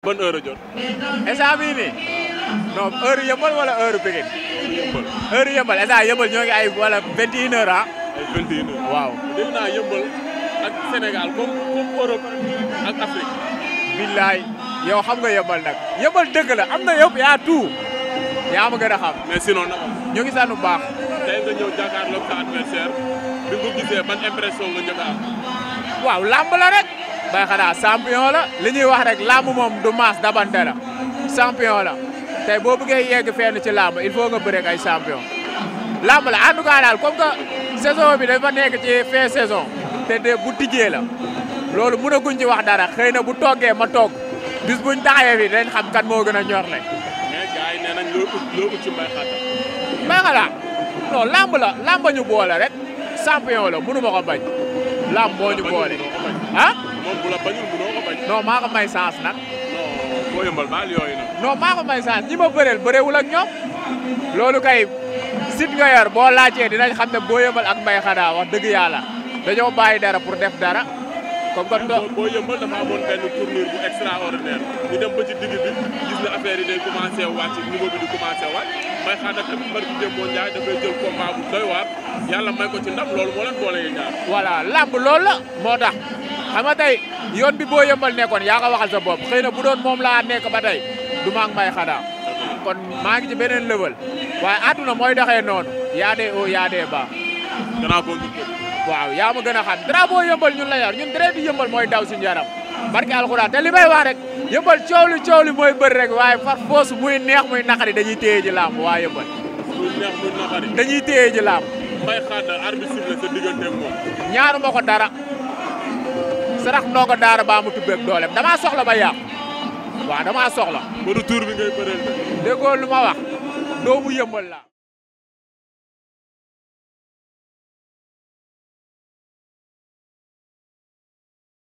ban heure a jot. instant bii nii non heure yëmbal wala heure Pikine. yëmbal heure yëmbal instant yëmbal ñoo ngi ay wala 21h ah. ay 21h. waaw. dégg naa yëmbal ak Sénégal comme Europe ak Afrique. billaay yow xam nga yëmbal nag yëmbal dëgg la am na yëpp yaa tout yaa ma gën a xam. mais sinon naka. ñu ngi sant bu baax. tey nga ñëw jàkkaarloog sa adversaire bi nga ko gisee ban impression nga njëkk a am. waaw làmb la rek. bay xanaa champion la li ñuy wax rek làmb moom du maas dabante la champion la tey boo bëggee yegg fenn ci làmb il faut nga bëreeg ay champion làmb la en tout cas daal comme que saison bi dafa nekk ci fin saison te de bu tijjee la loolu mënaguñ ci wax dara xëy na bu toggee ma togg bis buñ taxawee fi dañ xam kan moo gën a ñor le mais gars yi nee nañ loo ut ci mbay xaata. bay xanaa non làmb la làmb ñu boole rek champion la mënu ma ko bañ làmb moo ñu boole ah. moom bu la bañul mënoo ko bañ. non maa ko may chance nag. non boo yëmbal baal yooyu nag. non maa ko may chance ñi ma bëreel bëreewul ak ñoom loolu kay sit nga yor boo laajtee dinañ xam ne boo yëmbal ak mbay xanaa wax dëgg yàlla dañoo bàyyi dara pour def dara. comme que boo yëmbal dafa amoon benn tournure bu extraordinaire ñu dem ba ci digg bi gis na affaire yi day commencé wàcc niveau bi di commencé wàcc mbay xaata tamit mbar bi Demba Ndiaye dafay jël combat bu doy waar yàlla may ko ci ndam loolu moo leen boole yi ñaar. voilà lamb loolu la moo tax xam nga tey yoon bi boo yëmbal nekkoon yaa ko waxal sa bopp xëy na bu doon moom laa nekk ba tey du ma ak mbay xanaa kon maa ngi ci beneen level waaye àdduna mooy doxee noonu yaa dee oo yaa dee baa. danaa ko njëkk. waaw yaa ma gën a xam drapeau yëmbal ñun la yor ñun deret di yëmbal mooy daw suñu yaram barke alxuraan te li may wax rek yëmbal coow li mooy bëri rek waaye far foos muy neex muy naqari dañuy téye ji làmb waa yëmbal. muy neex muy naqari. dañuy téye ji làmb. mbay xaata arbitre sifflé sa diggante ak moom. ñaaru ma ko dara sarax ndongo daara baa mu tubbeeg dooleem damaa soxla ba yàqu waaw damaa soxla. ba du tour bi ngay bëreel de. déggoo lu ma wax doomu yëmbal la